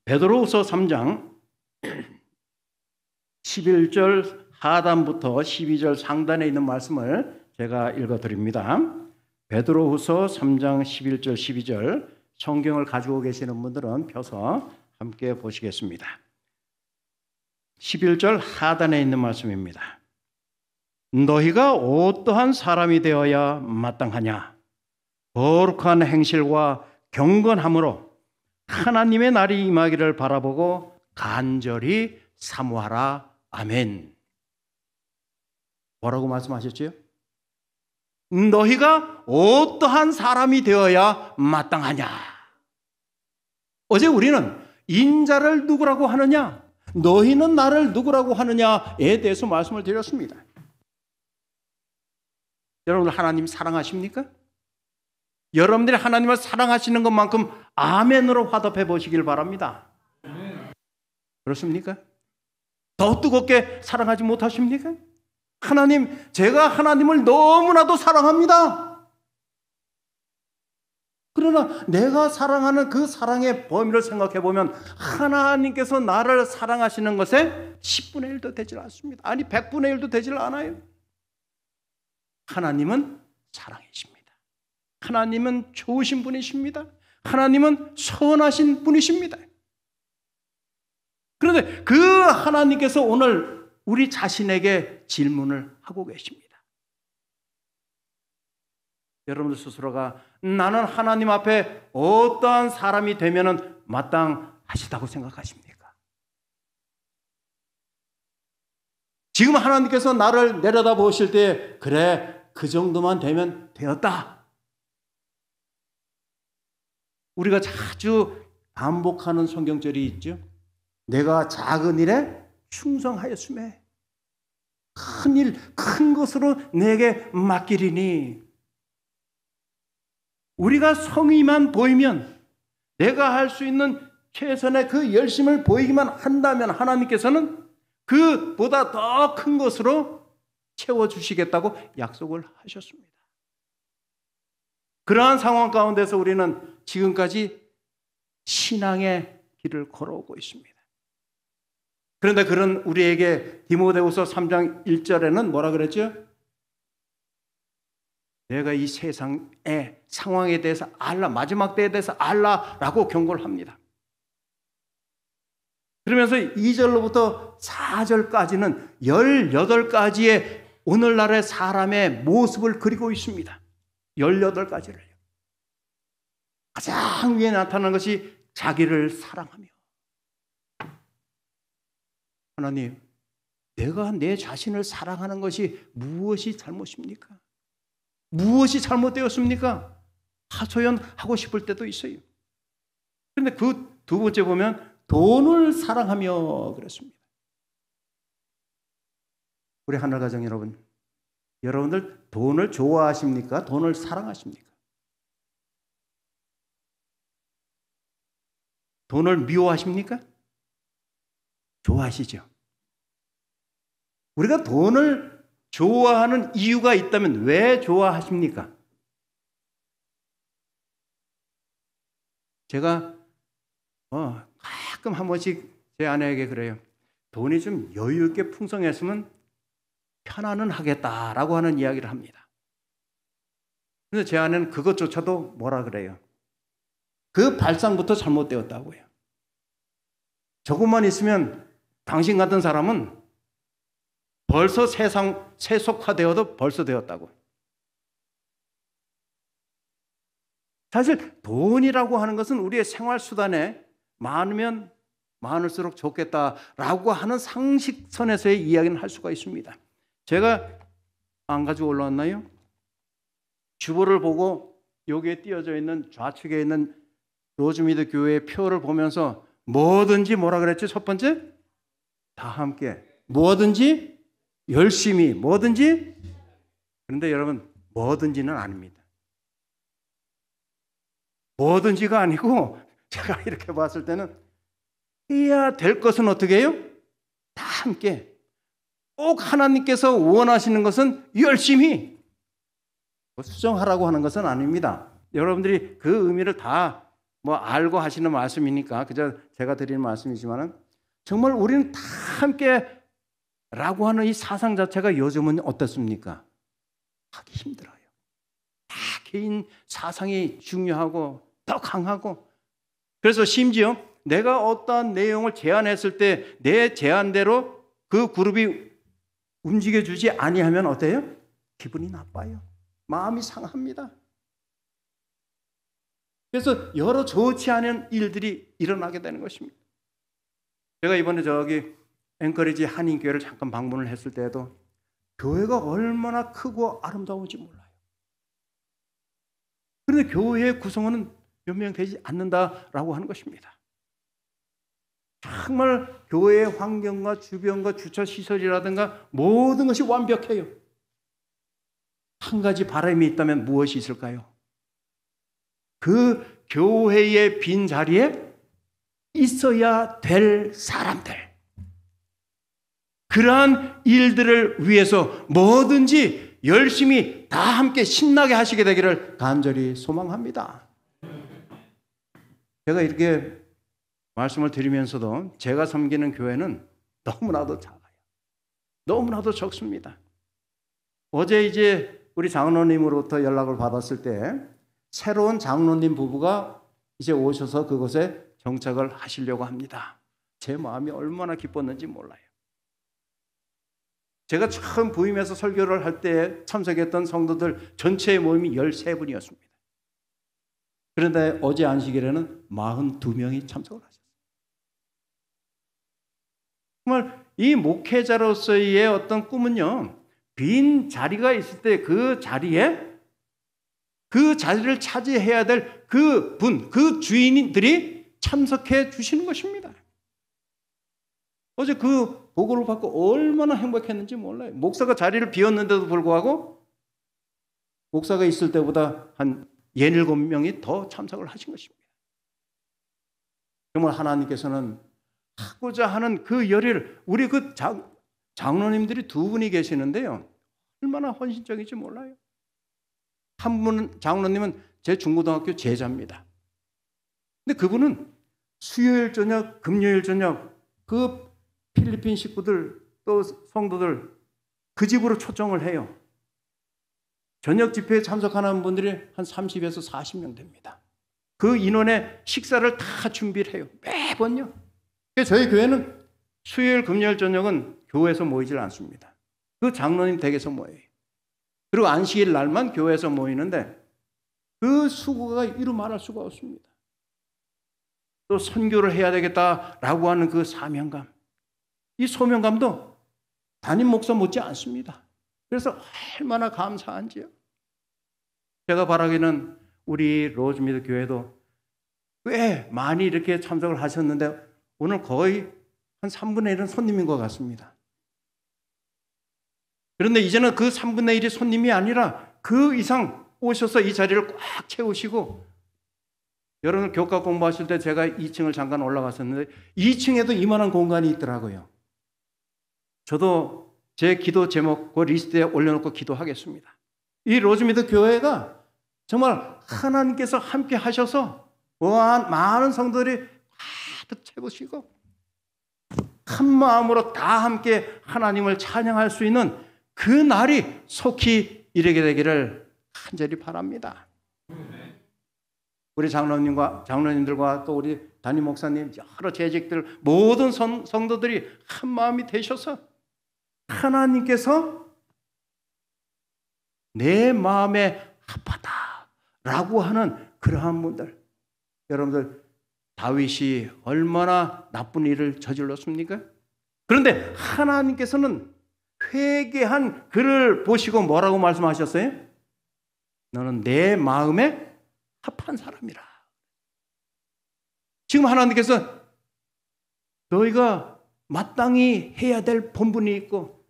베드로후서 3장 11절 하단부터 12절 상단에 있는 말씀을 제가 읽어드립니다. 베드로후서 3장 11절 12절 성경을 가지고 계시는 분들은 펴서 함께 보시겠습니다. 11절 하단에 있는 말씀입니다. 너희가 어떠한 사람이 되어야 마땅하냐? 거룩한 행실과 경건함으로 하나님의 날이 임하기를 바라보고 간절히 사모하라. 아멘. 뭐라고 말씀하셨지요? 너희가 어떠한 사람이 되어야 마땅하냐? 어제 우리는 인자를 누구라고 하느냐, 너희는 나를 누구라고 하느냐에 대해서 말씀을 드렸습니다. 여러분 하나님 사랑하십니까? 여러분들이 하나님을 사랑하시는 것만큼 아멘으로 화답해 보시길 바랍니다. 그렇습니까? 더 뜨겁게 사랑하지 못하십니까? 하나님, 제가 하나님을 너무나도 사랑합니다. 그러나 내가 사랑하는 그 사랑의 범위를 생각해 보면 하나님께서 나를 사랑하시는 것에 10분의 1도 되질 않습니다. 아니 100분의 1도 되질 않아요. 하나님은 사랑이십니다. 하나님은 좋으신 분이십니다. 하나님은 선하신 분이십니다. 그런데 그 하나님께서 오늘 우리 자신에게 질문을 하고 계십니다. 여러분들 스스로가 나는 하나님 앞에 어떠한 사람이 되면 마땅하시다고 생각하십니까? 지금 하나님께서 나를 내려다 보실 때 그래 그 정도만 되면 되었다. 우리가 자주 반복하는 성경절이 있죠. 내가 작은 일에 충성하였음에 큰 일, 큰 것으로 내게 맡기리니. 우리가 성의만 보이면 내가 할 수 있는 최선의 그 열심을 보이기만 한다면 하나님께서는 그보다 더 큰 것으로 채워주시겠다고 약속을 하셨습니다. 그러한 상황 가운데서 우리는 지금까지 신앙의 길을 걸어오고 있습니다. 그런데 그런 우리에게 디모데후서 3장 1절에는 뭐라 그랬죠? 내가 이 세상의 상황에 대해서 알라, 마지막 때에 대해서 알라라고 경고를 합니다. 그러면서 2절로부터 4절까지는 18가지의 오늘날의 사람의 모습을 그리고 있습니다. 18가지를요. 가장 위에 나타나는 것이 자기를 사랑하며. 하나님, 내가 내 자신을 사랑하는 것이 무엇이 잘못입니까? 무엇이 잘못되었습니까? 하소연하고 싶을 때도 있어요. 그런데 그 두 번째 보면 돈을 사랑하며 그랬습니다. 우리 하늘가정 여러분, 여러분들 돈을 좋아하십니까? 돈을 사랑하십니까? 돈을 미워하십니까? 좋아하시죠? 우리가 돈을 좋아하는 이유가 있다면 왜 좋아하십니까? 제가 가끔 한 번씩 제 아내에게 그래요. 돈이 좀 여유 있게 풍성했으면 편안은 하겠다라고 하는 이야기를 합니다. 그런데 제 아내는 그것조차도 뭐라 그래요? 그 발상부터 잘못되었다고요. 조금만 있으면 당신 같은 사람은 벌써 세상 세속화되어도 벌써 되었다고. 사실 돈이라고 하는 것은 우리의 생활수단에 많으면 많을수록 좋겠다라고 하는 상식선에서의 이야기는 할 수가 있습니다. 제가 안 가지고 올라왔나요? 주보를 보고 여기에 띄어져 있는 좌측에 있는 로즈미드 교회의 표를 보면서 뭐든지 뭐라 그랬죠? 첫 번째? 다 함께. 뭐든지 열심히. 뭐든지. 그런데 여러분 뭐든지는 아닙니다. 뭐든지가 아니고 제가 이렇게 봤을 때는 해야 될 것은 어떻게 해요? 다 함께. 꼭 하나님께서 원하시는 것은 열심히. 수정하라고 하는 것은 아닙니다. 여러분들이 그 의미를 다 뭐 알고 하시는 말씀이니까 그저 제가 드리는 말씀이지만은 정말 우리는 다 함께 라고 하는 이 사상 자체가 요즘은 어떻습니까? 하기 힘들어요. 다 개인 사상이 중요하고 더 강하고, 그래서 심지어 내가 어떠한 내용을 제안했을 때 내 제안대로 그 그룹이 움직여주지 아니하면 어때요? 기분이 나빠요. 마음이 상합니다. 그래서 여러 좋지 않은 일들이 일어나게 되는 것입니다. 제가 이번에 저기 앵커리지 한인교회를 잠깐 방문을 했을 때에도 교회가 얼마나 크고 아름다운지 몰라요. 그런데 교회의 구성원은 몇 명 되지 않는다라고 하는 것입니다. 정말 교회의 환경과 주변과 주차 시설이라든가 모든 것이 완벽해요. 한 가지 바람이 있다면 무엇이 있을까요? 그 교회의 빈 자리에 있어야 될 사람들, 그러한 일들을 위해서 뭐든지 열심히 다 함께 신나게 하시게 되기를 간절히 소망합니다. 제가 이렇게 말씀을 드리면서도 제가 섬기는 교회는 너무나도 작아요. 너무나도 적습니다. 어제 이제 우리 장로님으로부터 연락을 받았을 때 새로운 장로님 부부가 이제 오셔서 그곳에 정착을 하시려고 합니다. 제 마음이 얼마나 기뻤는지 몰라요. 제가 처음 부임해서 설교를 할 때 참석했던 성도들 전체의 모임이 13분이었습니다. 그런데 어제 안식일에는 42명이 참석을 하셨어요. 정말 이 목회자로서의 어떤 꿈은요, 빈 자리가 있을 때 그 자리에 그 자리를 차지해야 될 그 분, 그 주인들이 참석해 주시는 것입니다. 어제 그 보고를 받고 얼마나 행복했는지 몰라요. 목사가 자리를 비웠는데도 불구하고 목사가 있을 때보다 한 17명이 더 참석을 하신 것입니다. 정말 하나님께서는 하고자 하는 그 열의를, 우리 그 장로님들이 두 분이 계시는데요, 얼마나 헌신적인지 몰라요. 한 분은, 장로님은 제 중고등학교 제자입니다. 근데 그분은 수요일 저녁, 금요일 저녁 그 필리핀 식구들 또 성도들 그 집으로 초청을 해요. 저녁 집회에 참석하는 분들이 한 30에서 40명 됩니다. 그 인원의 식사를 다 준비를 해요. 매번요. 저희 교회는 수요일, 금요일 저녁은 교회에서 모이질 않습니다. 그 장로님 댁에서 모여요. 그리고 안식일 날만 교회에서 모이는데 그 수고가 이루 말할 수가 없습니다. 또 선교를 해야 되겠다라고 하는 그 사명감, 이 소명감도 담임 목사 못지 않습니다. 그래서 얼마나 감사한지요. 제가 바라기는 우리 로즈미드 교회도 꽤 많이 이렇게 참석을 하셨는데 오늘 거의 한 3분의 1은 손님인 것 같습니다. 그런데 이제는 그 3분의 1이 손님이 아니라 그 이상 오셔서 이 자리를 꽉 채우시고, 여러분 교과 공부하실 때 제가 2층을 잠깐 올라갔었는데 2층에도 이만한 공간이 있더라고요. 저도 제 기도 제목 그 리스트에 올려놓고 기도하겠습니다. 이 로즈미드 교회가 정말 하나님께서 함께 하셔서 많은 성도들이 가득 채우시고 한 마음으로 다 함께 하나님을 찬양할 수 있는 그 날이 속히 이르게 되기를 간절히 바랍니다. 우리 장로님들과 또 우리 담임 목사님, 여러 재직들, 모든 성도들이 한 마음이 되셔서 하나님께서 내 마음에 합하다라고 하는 그러한 분들, 여러분들 다윗이 얼마나 나쁜 일을 저질렀습니까? 그런데 하나님께서는 회개한 그를 보시고 뭐라고 말씀하셨어요? 너는 내 마음에 합한 사람이라. 지금 하나님께서 너희가 마땅히 해야 될 본분이 있고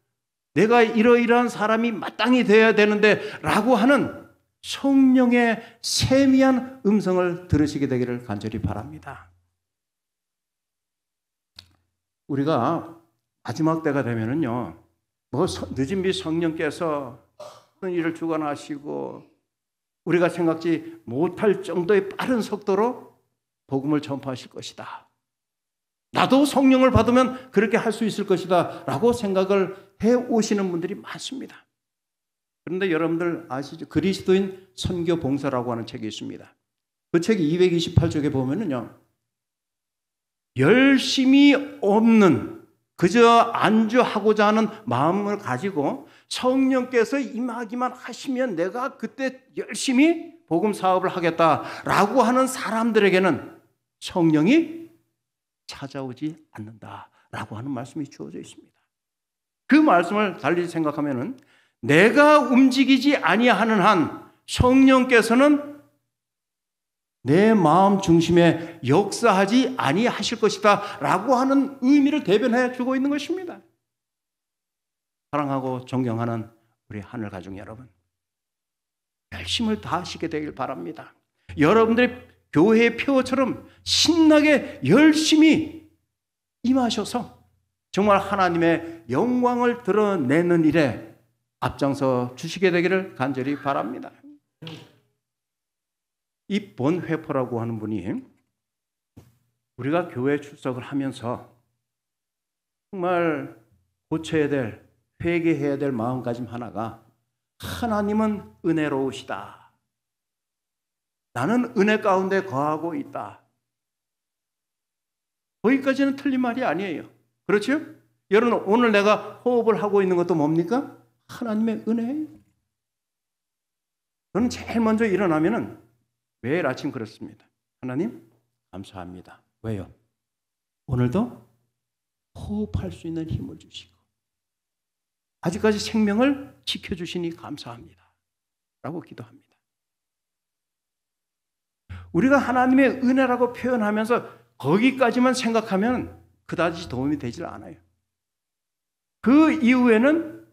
내가 이러이러한 사람이 마땅히 되어야 되는데 라고 하는 성령의 세미한 음성을 들으시게 되기를 간절히 바랍니다. 우리가 마지막 때가 되면은요, 뭐 늦은 비 성령께서 어떤 일을 주관하시고 우리가 생각지 못할 정도의 빠른 속도로 복음을 전파하실 것이다. 나도 성령을 받으면 그렇게 할 수 있을 것이다 라고 생각을 해오시는 분들이 많습니다. 그런데 여러분들 아시죠? 그리스도인 선교봉사라고 하는 책이 있습니다. 그 책이 228쪽에 보면은요, 열심이 없는 그저 안주하고자 하는 마음을 가지고 성령께서 임하기만 하시면 내가 그때 열심히 복음 사업을 하겠다라고 하는 사람들에게는 성령이 찾아오지 않는다라고 하는 말씀이 주어져 있습니다. 그 말씀을 달리 생각하면은 내가 움직이지 아니하는 한 성령께서는 내 마음 중심에 역사하지 아니하실 것이다 라고 하는 의미를 대변해 주고 있는 것입니다. 사랑하고 존경하는 우리 하늘 가족 여러분, 열심을 다하시게 되길 바랍니다. 여러분들의 교회의 표처럼 신나게 열심히 임하셔서 정말 하나님의 영광을 드러내는 일에 앞장서 주시게 되기를 간절히 바랍니다. 이 본회포라고 하는 분이 우리가 교회 출석을 하면서 정말 고쳐야 될, 회개해야 될 마음가짐 하나가 하나님은 은혜로우시다. 나는 은혜 가운데 거하고 있다. 거기까지는 틀린 말이 아니에요. 그렇죠? 여러분, 오늘 내가 호흡을 하고 있는 것도 뭡니까? 하나님의 은혜예요. 저는 제일 먼저 일어나면은 매일 아침 그렇습니다. 하나님, 감사합니다. 왜요? 오늘도 호흡할 수 있는 힘을 주시고 아직까지 생명을 지켜주시니 감사합니다. 라고 기도합니다. 우리가 하나님의 은혜라고 표현하면서 거기까지만 생각하면 그다지 도움이 되질 않아요. 그 이후에는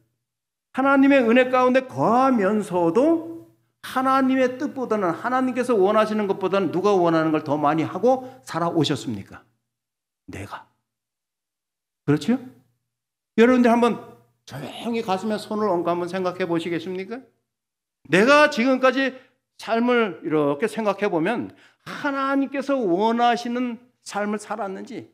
하나님의 은혜 가운데 거하면서도 하나님의 뜻보다는, 하나님께서 원하시는 것보다는 누가 원하는 걸 더 많이 하고 살아오셨습니까? 내가. 그렇죠? 여러분들 한번 조용히 가슴에 손을 얹고 한번 생각해 보시겠습니까? 내가 지금까지 삶을 이렇게 생각해 보면 하나님께서 원하시는 삶을 살았는지,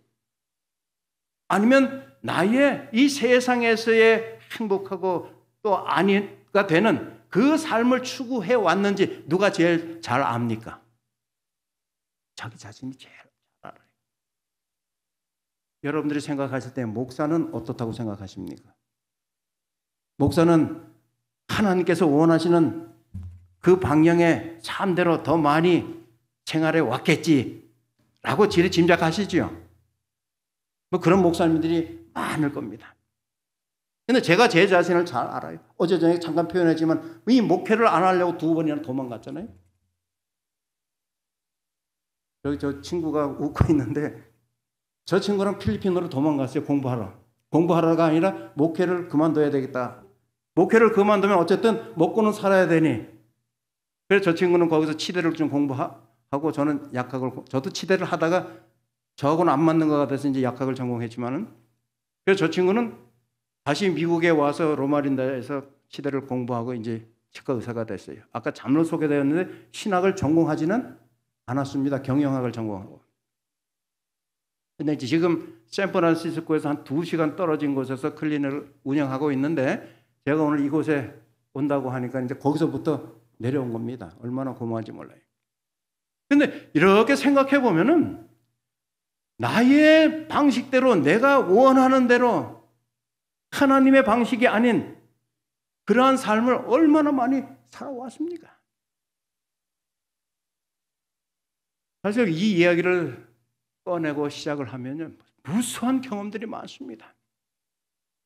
아니면 나의 이 세상에서의 행복하고 또 아니가 되는 그 삶을 추구해 왔는지 누가 제일 잘 압니까? 자기 자신이 제일 잘 알아요. 여러분들이 생각하실 때 목사는 어떻다고 생각하십니까? 목사는 하나님께서 원하시는 그 방향의 삶대로 더 많이 생활해 왔겠지라고 지레 짐작하시죠? 뭐 그런 목사님들이 많을 겁니다. 근데 제가 제 자신을 잘 알아요. 어제 저녁에 잠깐 표현했지만 이 목회를 안 하려고 2번이나 도망갔잖아요. 여기 저 친구가 웃고 있는데 저 친구랑 필리핀으로 도망갔어요. 공부하러가 아니라 목회를 그만둬야 되겠다. 목회를 그만두면 어쨌든 먹고는 살아야 되니. 그래서 저 친구는 거기서 치대를 좀 공부하고 저는 약학을, 저도 치대를 하다가 저하고는 안 맞는 것 같아서 이제 약학을 전공했지만은, 그래서 저 친구는 다시 미국에 와서 로마린다에서 치대를 공부하고 이제 치과 의사가 됐어요. 아까 잠로 소개되었는데 신학을 전공하지는 않았습니다. 경영학을 전공하고. 근데 지금 샌프란시스코에서 한 2시간 떨어진 곳에서 클리닉을 운영하고 있는데 제가 오늘 이곳에 온다고 하니까 이제 거기서부터 내려온 겁니다. 얼마나 고마운지 몰라요. 근데 이렇게 생각해 보면은 나의 방식대로, 내가 원하는 대로, 하나님의 방식이 아닌 그러한 삶을 얼마나 많이 살아왔습니까? 사실 이 이야기를 꺼내고 시작을 하면 무수한 경험들이 많습니다.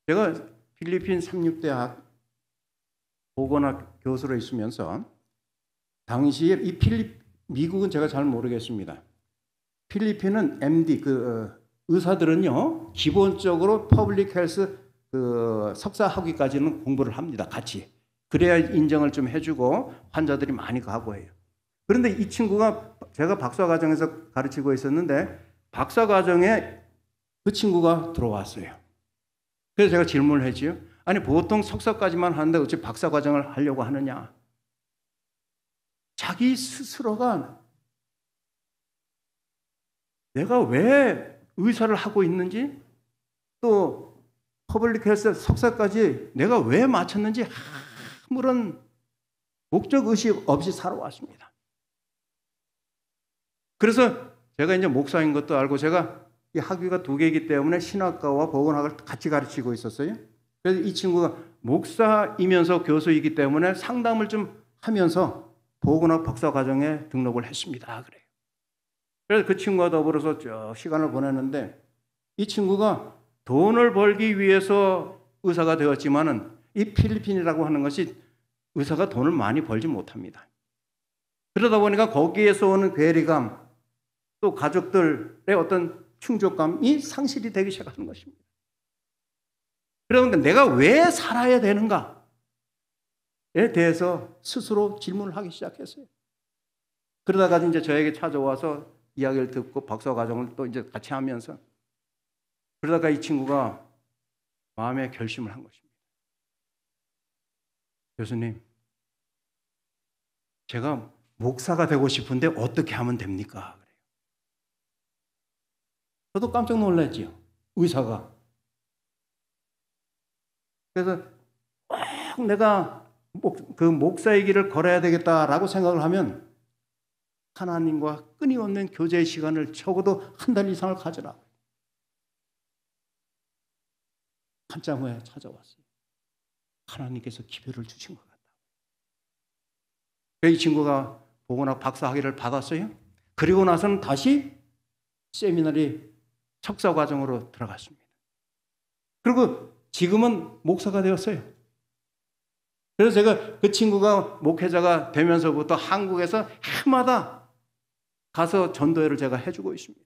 제가 필리핀 삼육대학 보건학 교수로 있으면서 당시에 미국은 제가 잘 모르겠습니다. 필리핀은 MD, 의사들은요, 기본적으로 퍼블릭 헬스 석사 학위까지는 공부를 합니다. 같이. 그래야 인정을 좀 해주고 환자들이 많이 가고 해요. 그런데 이 친구가, 제가 박사과정에서 가르치고 있었는데 박사과정에 그 친구가 들어왔어요. 그래서 제가 질문을 했지요. 아니, 보통 석사까지만 하는데 어찌 박사과정을 하려고 하느냐. 자기 스스로가 내가 왜 의사를 하고 있는지, 또 퍼블릭 헬스 석사까지 내가 왜 마쳤는지 아무런 목적 의식 없이 살아왔습니다. 그래서 제가 이제 목사인 것도 알고, 제가 이 학위가 2개이기 때문에 신학과와 보건학을 같이 가르치고 있었어요. 그래서 이 친구가 목사이면서 교수이기 때문에 상담을 좀 하면서 보건학 박사 과정에 등록을 했습니다. 그래요. 그래서 그 친구와 더불어서 쭉 시간을 보냈는데, 이 친구가 돈을 벌기 위해서 의사가 되었지만은 이 필리핀이라고 하는 것이 의사가 돈을 많이 벌지 못합니다. 그러다 보니까 거기에서 오는 괴리감, 또 가족들의 어떤 충족감이 상실이 되기 시작하는 것입니다. 그러니까 내가 왜 살아야 되는가에 대해서 스스로 질문을 하기 시작했어요. 그러다가 이제 저에게 찾아와서 이야기를 듣고 박사 과정을 또 이제 같이 하면서, 그러다가 이 친구가 마음의 결심을 한 것입니다. 교수님, 제가 목사가 되고 싶은데 어떻게 하면 됩니까? 그래요. 저도 깜짝 놀랐지요. 의사가. 그래서 꼭 내가 그 목사의 길을 걸어야 되겠다라고 생각을 하면 하나님과 끊임없는 교제의 시간을 적어도 1달 이상을 가져라. 한참 후에 찾아왔어요. 하나님께서 기별을 주신 것 같다. 이 친구가 보건학 박사 학위를 받았어요. 그리고 나서는 다시 세미나리 석사 과정으로 들어갔습니다. 그리고 지금은 목사가 되었어요. 그래서 제가 그 친구가 목회자가 되면서부터 한국에서 해마다 가서 전도회를 제가 해주고 있습니다.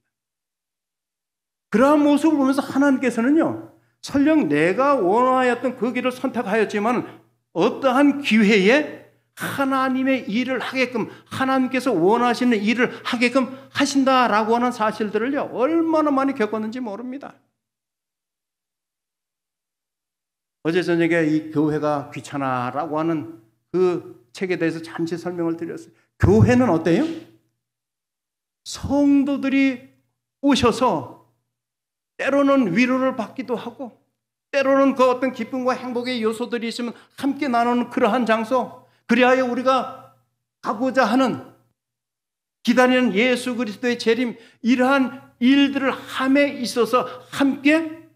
그러한 모습을 보면서 하나님께서는요, 설령 내가 원하였던 그 길을 선택하였지만 어떠한 기회에 하나님의 일을 하게끔, 하나님께서 원하시는 일을 하게끔 하신다라고 하는 사실들을요, 얼마나 많이 겪었는지 모릅니다. 어제 저녁에 이 교회가 귀찮아라고 하는 그 책에 대해서 잠시 설명을 드렸어요. 교회는 어때요? 성도들이 오셔서 때로는 위로를 받기도 하고, 때로는 그 어떤 기쁨과 행복의 요소들이 있으면 함께 나누는 그러한 장소, 그리하여 우리가 가고자 하는, 기다리는 예수 그리스도의 재림, 이러한 일들을 함에 있어서 함께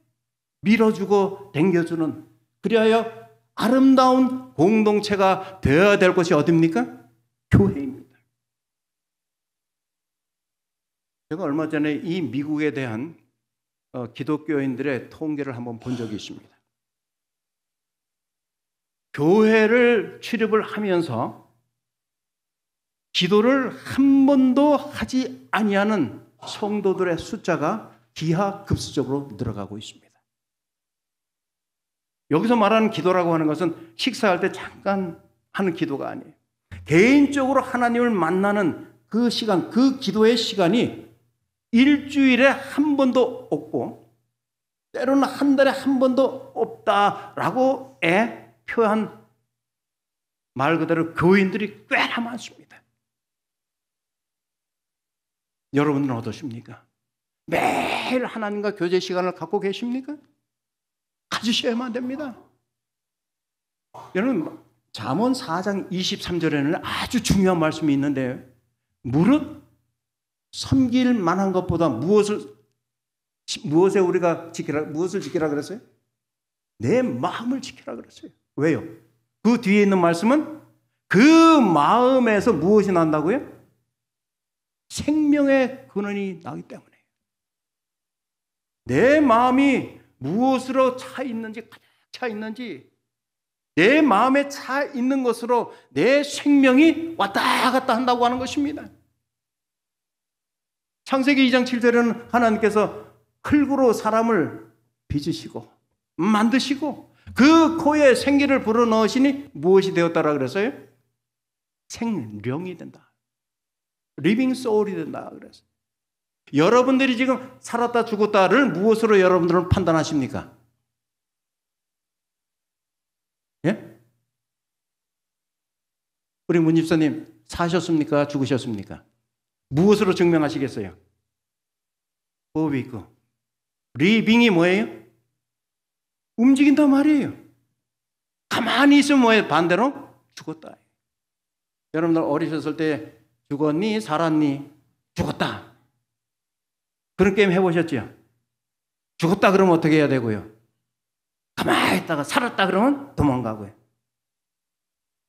밀어주고 당겨주는, 그리하여 아름다운 공동체가 되어야 될 곳이 어디입니까? 교회입니다. 제가 얼마 전에 이 미국에 대한 기독교인들의 통계를 한번 본 적이 있습니다. 교회를 출입을 하면서 기도를 한 번도 하지 아니하는 성도들의 숫자가 기하급수적으로 늘어가고 있습니다. 여기서 말하는 기도라고 하는 것은 식사할 때 잠깐 하는 기도가 아니에요. 개인적으로 하나님을 만나는 그 시간, 그 기도의 시간이 일주일에 한 번도 없고, 때로는 한 달에 한 번도 없다라고 표한, 말 그대로 교인들이 꽤나 많습니다. 여러분들은 어떠십니까? 매일 하나님과 교제 시간을 갖고 계십니까? 가지셔야만 됩니다. 여러분, 잠언 4장 23절에는 아주 중요한 말씀이 있는데, 무릇 섬길 만한 것보다 무엇을 우리가 지키라, 무엇을 지키라 그랬어요? 내 마음을 지키라 그랬어요. 왜요? 그 뒤에 있는 말씀은 그 마음에서 무엇이 난다고요? 생명의 근원이 나기 때문에. 내 마음이 무엇으로 차 있는지, 가득 차 있는지, 내 마음에 차 있는 것으로 내 생명이 왔다 갔다 한다고 하는 것입니다. 창세기 2장 7절에는 하나님께서 흙으로 사람을 빚으시고 만드시고 그 코에 생기를 불어넣으시니 무엇이 되었다라 그랬어요? 생명이 된다. 리빙 소울이 된다 그랬어요. 여러분들이 지금 살았다 죽었다를 무엇으로 여러분들은 판단하십니까? 예? 우리 문 집사님, 사셨습니까? 죽으셨습니까? 무엇으로 증명하시겠어요? 버브 있고. 리빙이 뭐예요? 움직인단 말이에요. 가만히 있으면 뭐예요? 반대로 죽었다. 여러분들 어리셨을 때 죽었니? 살았니? 죽었다. 그런 게임 해보셨죠? 죽었다 그러면 어떻게 해야 되고요? 가만히 있다가 살았다 그러면 도망가고요.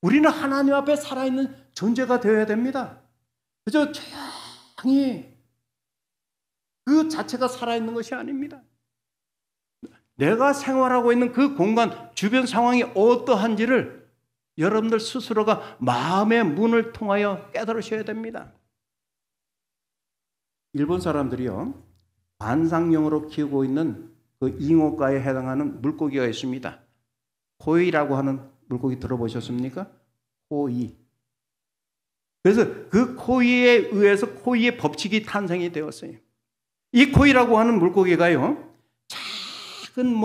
우리는 하나님 앞에 살아있는 존재가 되어야 됩니다. 그저 조용히 그 자체가 살아있는 것이 아닙니다. 내가 생활하고 있는 그 공간, 주변 상황이 어떠한지를 여러분들 스스로가 마음의 문을 통하여 깨달으셔야 됩니다. 일본 사람들이요, 관상용으로 키우고 있는 그 잉어과에 해당하는 물고기가 있습니다. 코이라고 하는 물고기 들어보셨습니까? 코이. 그래서 그 코이에 의해서 코이의 법칙이 탄생이 되었어요. 이 코이라고 하는 물고기가요, 작은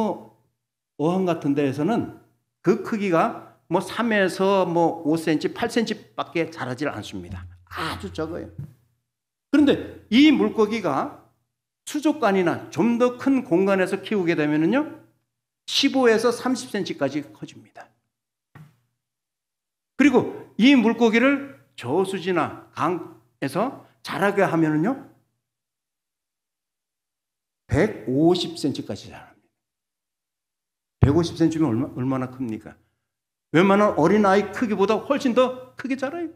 어항 같은 데에서는 그 크기가 3에서 5cm, 8cm 밖에 자라질 않습니다. 아주 적어요. 그런데 이 물고기가 수족관이나 좀 더 큰 공간에서 키우게 되면요, 15에서 30cm까지 커집니다. 그리고 이 물고기를 저수지나 강에서 자라게 하면요, 150cm까지 자랍니다. 150cm면 얼마나 큽니까? 웬만한 어린아이 크기보다 훨씬 더 크게 자라요.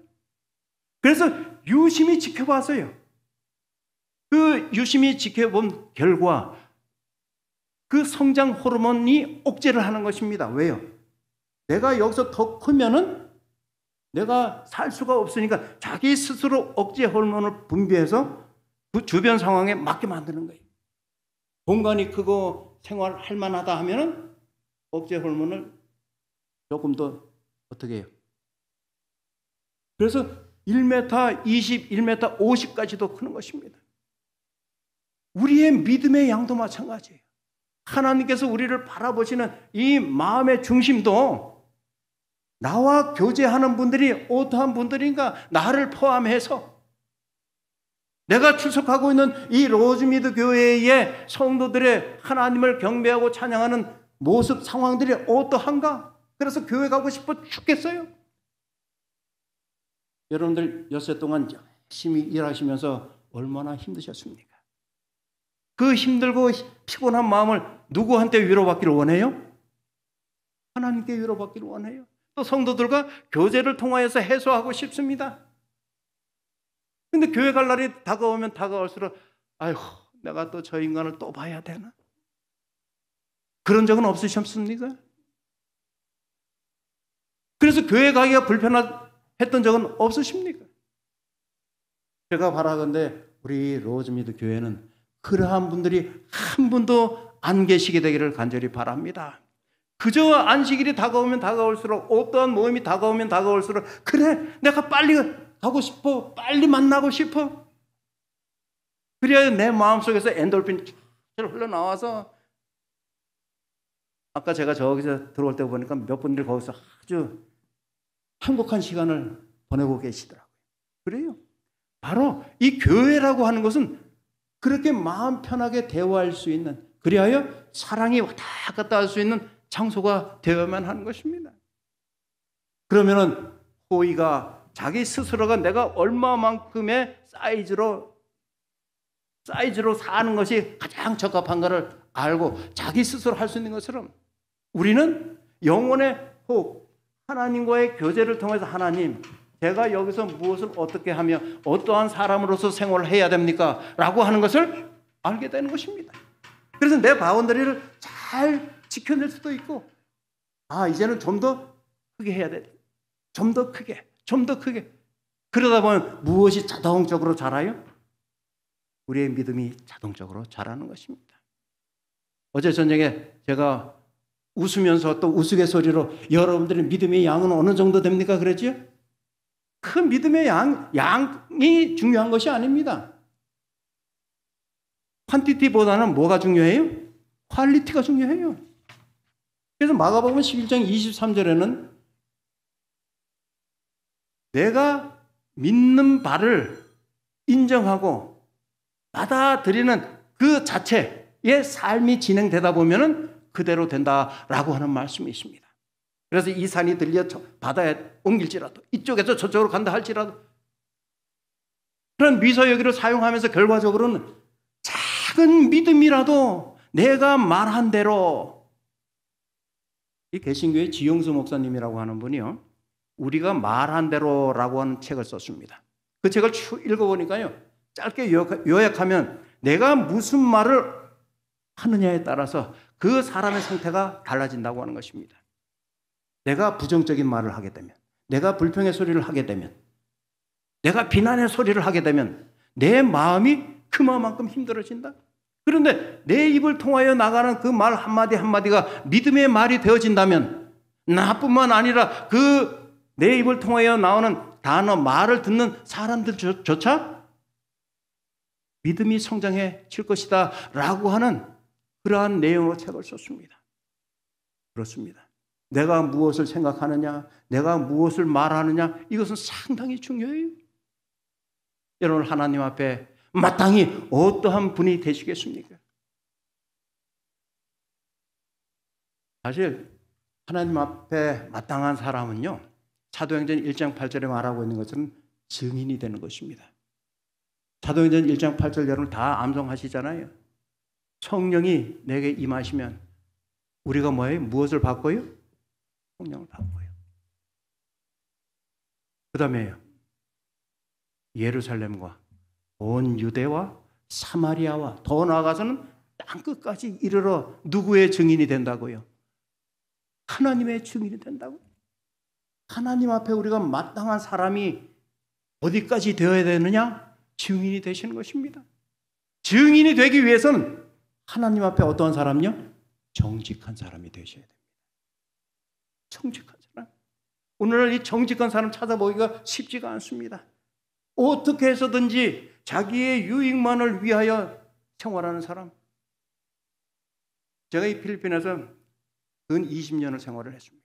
그래서 유심히 지켜봤어요. 그 유심히 지켜본 결과 그 성장 호르몬이 억제를 하는 것입니다. 왜요? 내가 여기서 더 크면은 내가 살 수가 없으니까 자기 스스로 억제 호르몬을 분비해서 그 주변 상황에 맞게 만드는 거예요. 공간이 크고 생활할 만하다 하면은 억제 호르몬을 조금 더 어떻게 해요? 그래서 1m 20, 1m 50까지도 크는 것입니다. 우리의 믿음의 양도 마찬가지예요. 하나님께서 우리를 바라보시는 이 마음의 중심도 나와 교제하는 분들이 어떠한 분들인가, 나를 포함해서 내가 출석하고 있는 이 로즈미드 교회의 성도들의 하나님을 경배하고 찬양하는 모습, 상황들이 어떠한가? 그래서 교회 가고 싶어 죽겠어요. 여러분들 엿새 동안 열심히 일하시면서 얼마나 힘드셨습니까? 그 힘들고 피곤한 마음을 누구한테 위로받기를 원해요? 하나님께 위로받기를 원해요. 또 성도들과 교제를 통하여서 해소하고 싶습니다. 근데 교회 갈 날이 다가오면 다가올수록 아이고, 내가 또 저 인간을 또 봐야 되나? 그런 적은 없으셨습니까? 그래서 교회 가기가 불편했던 적은 없으십니까? 제가 바라건대 우리 로즈미드 교회는 그러한 분들이 한 분도 안 계시게 되기를 간절히 바랍니다. 그저 안식일이 다가오면 다가올수록, 어떠한 모임이 다가오면 다가올수록, 그래, 내가 빨리 가고 싶어, 빨리 만나고 싶어. 그래야 내 마음속에서 엔돌핀이 흘러나와서, 아까 제가 저기서 들어올 때 보니까 몇 분들이 거기서 아주 행복한 시간을 보내고 계시더라고요. 그래요. 바로 이 교회라고 하는 것은 그렇게 마음 편하게 대화할 수 있는, 그리하여 사랑이 왔다 갔다 할 수 있는 장소가 되어야만 하는 것입니다. 그러면은 호의가 자기 스스로가 내가 얼마만큼의 사이즈로 사는 것이 가장 적합한가를 알고 자기 스스로 할 수 있는 것처럼, 우리는 영혼의 호흡, 하나님과의 교제를 통해서 하나님, 제가 여기서 무엇을 어떻게 하며 어떠한 사람으로서 생활을 해야 됩니까? 라고 하는 것을 알게 되는 것입니다. 그래서 내 바운더리를 잘 지켜낼 수도 있고, 이제는 좀 더 크게 해야 돼. 좀 더 크게, 좀 더 크게. 그러다 보면 무엇이 자동적으로 자라요? 우리의 믿음이 자동적으로 자라는 것입니다. 어제 저녁에 제가 웃으면서 또 우스갯소리로 여러분들의 믿음의 양은 어느 정도 됩니까? 그랬죠? 그 믿음의 양이 중요한 것이 아닙니다. 퀀티티보다는 뭐가 중요해요? 퀄리티가 중요해요. 그래서 마가복음 11장 23절에는 내가 믿는 바를 인정하고 받아들이는 그 자체의 삶이 진행되다 보면은 그대로 된다라고 하는 말씀이 있습니다. 그래서 이 산이 들려 바다에 옮길지라도 이쪽에서 저쪽으로 간다 할지라도 그런 미서여기를 사용하면서 결과적으로는 작은 믿음이라도 내가 말한 대로 이 개신교의 지용수 목사님이라고 하는 분이요. 우리가 말한 대로라고 하는 책을 썼습니다. 그 책을 쭉 읽어보니까요. 짧게 요약하면 내가 무슨 말을 하느냐에 따라서 그 사람의 상태가 달라진다고 하는 것입니다. 내가 부정적인 말을 하게 되면, 내가 불평의 소리를 하게 되면, 내가 비난의 소리를 하게 되면 내 마음이 그만큼 힘들어진다. 그런데 내 입을 통하여 나가는 그 말 한마디 한마디가 믿음의 말이 되어진다면 나뿐만 아니라 그 내 입을 통하여 나오는 단어, 말을 듣는 사람들조차 믿음이 성장해질 것이다 라고 하는 그러한 내용으로 책을 썼습니다. 그렇습니다. 내가 무엇을 생각하느냐, 내가 무엇을 말하느냐, 이것은 상당히 중요해요. 여러분, 하나님 앞에 마땅히 어떠한 분이 되시겠습니까? 사실 하나님 앞에 마땅한 사람은요, 사도행전 1장 8절에 말하고 있는 것처럼 증인이 되는 것입니다. 사도행전 1장 8절 여러분 다 암송하시잖아요. 성령이 내게 임하시면 우리가 뭐예요? 무엇을 받고요? 성령을 받고요. 그 다음에요, 예루살렘과 온 유대와 사마리아와 더 나아가서는 땅끝까지 이르러 누구의 증인이 된다고요? 하나님의 증인이 된다고. 하나님 앞에 우리가 마땅한 사람이 어디까지 되어야 되느냐? 증인이 되시는 것입니다. 증인이 되기 위해서는 하나님 앞에 어떠한 사람요? 정직한 사람이 되셔야 됩니다. 정직한 사람. 오늘날 이 정직한 사람 찾아보기가 쉽지가 않습니다. 어떻게 해서든지 자기의 유익만을 위하여 생활하는 사람. 제가 이 필리핀에서 근 20년을 생활을 했습니다.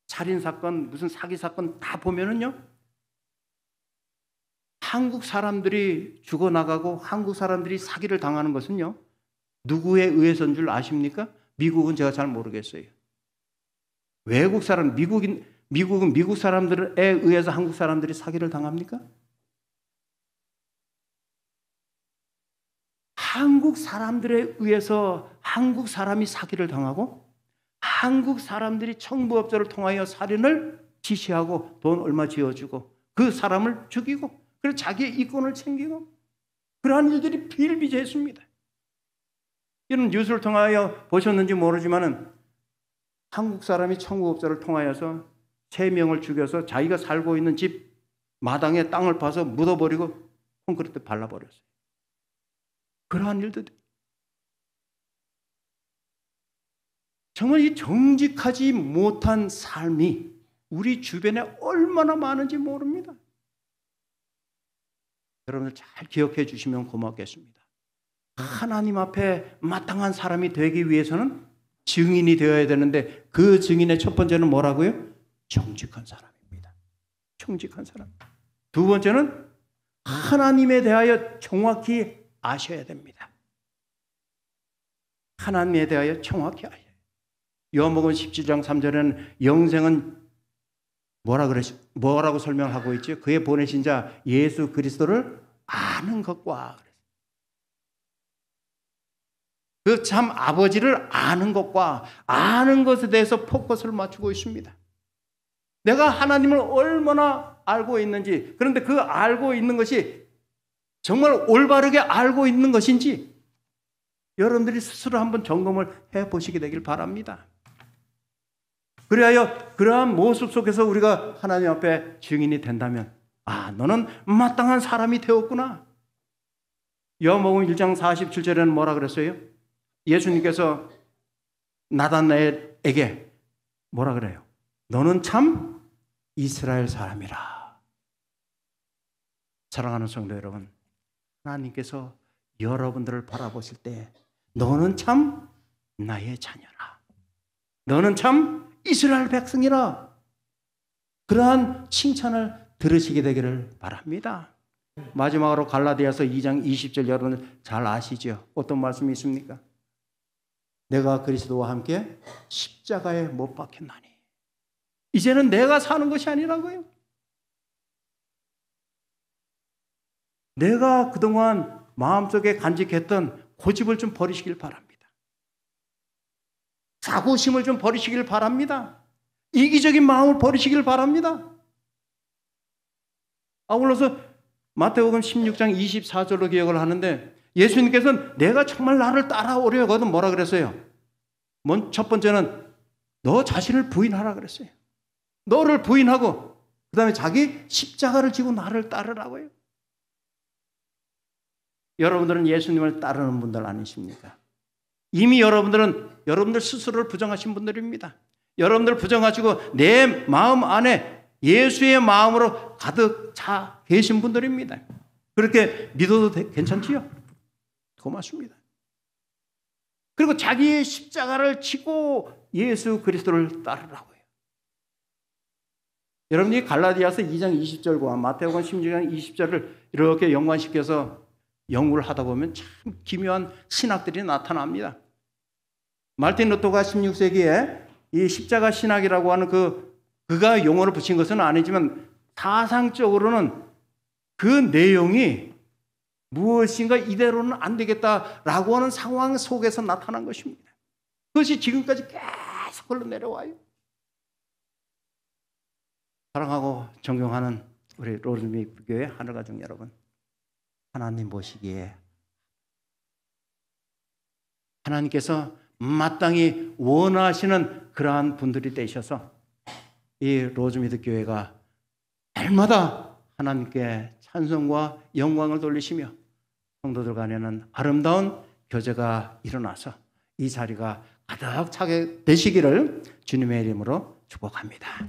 살인사건, 무슨 사기사건 다 보면은요, 한국 사람들이 죽어나가고 한국 사람들이 사기를 당하는 것은요, 누구에 의해서인 줄 아십니까? 미국은 제가 잘 모르겠어요. 외국 사람, 미국은 미국 사람들에 의해서 한국 사람들이 사기를 당합니까? 한국 사람들에 의해서 한국 사람이 사기를 당하고 한국 사람들이 청부업자를 통하여 살인을 지시하고 돈 얼마 지어주고 그 사람을 죽이고 그래서 자기의 이권을 챙기고 그러한 일들이 비일비재했습니다. 이런 뉴스를 통하여 보셨는지 모르지만은 한국 사람이 청부업자를 통하여서 3명을 죽여서 자기가 살고 있는 집 마당에 땅을 파서 묻어버리고 콘크리트 발라버렸어요. 그러한 일들. 정말 이 정직하지 못한 삶이 우리 주변에 얼마나 많은지 모릅니다. 여러분들 잘 기억해 주시면 고맙겠습니다. 하나님 앞에 마땅한 사람이 되기 위해서는 증인이 되어야 되는데 그 증인의 첫 번째는 뭐라고요? 정직한 사람입니다. 정직한 사람. 두 번째는 하나님에 대하여 정확히 아셔야 됩니다. 하나님에 대하여 정확히 아셔야 돼요. 요한복음 17장 3절에는 영생은 뭐라고 설명하고 있죠? 그의 보내신 자 예수 그리스도를 아는 것과 그 참 아버지를 아는 것과 아는 것에 대해서 포커스를 맞추고 있습니다. 내가 하나님을 얼마나 알고 있는지, 그런데 그 알고 있는 것이 정말 올바르게 알고 있는 것인지 여러분들이 스스로 한번 점검을 해보시게 되길 바랍니다. 그리하여 그러한 모습 속에서 우리가 하나님 앞에 증인이 된다면 아, 너는 마땅한 사람이 되었구나. 요한복음 1장 47절에는 뭐라 그랬어요? 예수님께서 나다나엘에게 뭐라 그래요? 너는 참 이스라엘 사람이라. 사랑하는 성도 여러분, 하나님께서 여러분들을 바라보실 때 너는 참 나의 자녀라. 너는 참 이스라엘 백성이라. 그러한 칭찬을 들으시게 되기를 바랍니다. 마지막으로 갈라디아서 2장 20절 여러분 잘 아시죠? 어떤 말씀이 있습니까? 내가 그리스도와 함께 십자가에 못 박혔나니 이제는 내가 사는 것이 아니라고요. 내가 그동안 마음속에 간직했던 고집을 좀 버리시길 바랍니다. 자부심을 좀 버리시길 바랍니다. 이기적인 마음을 버리시길 바랍니다. 아울러서 마태복음 16장 24절로 기억을 하는데 예수님께서는 내가 정말 나를 따라오려거든 뭐라 그랬어요? 첫 번째는 너 자신을 부인하라 그랬어요. 너를 부인하고 그 다음에 자기 십자가를 지고 나를 따르라고요. 여러분들은 예수님을 따르는 분들 아니십니까? 이미 여러분들 스스로를 부정하신 분들입니다. 여러분들 부정하시고 내 마음 안에 예수의 마음으로 가득 차 계신 분들입니다. 그렇게 믿어도 괜찮지요? 고맙습니다. 그리고 자기의 십자가를 지고 예수 그리스도를 따르라고요. 여러분이 갈라디아서 2장 20절과 마태복음 16장 20절을 이렇게 연관시켜서 연구를 하다 보면 참 기묘한 신학들이 나타납니다. 말틴 루터가 16세기에 이 십자가 신학이라고 하는 그가 용어를 붙인 것은 아니지만 사상적으로는 그 내용이 무엇인가 이대로는 안 되겠다라고 하는 상황 속에서 나타난 것입니다. 그것이 지금까지 계속 흘러내려와요. 사랑하고 존경하는 우리 로즈미 교회 하늘가족 여러분, 하나님 보시기에 하나님께서 마땅히 원하시는 그러한 분들이 되셔서 이 로즈미드 교회가 날마다 하나님께 찬송과 영광을 돌리시며 성도들 간에는 아름다운 교제가 일어나서 이 자리가 가득 차게 되시기를 주님의 이름으로 축복합니다.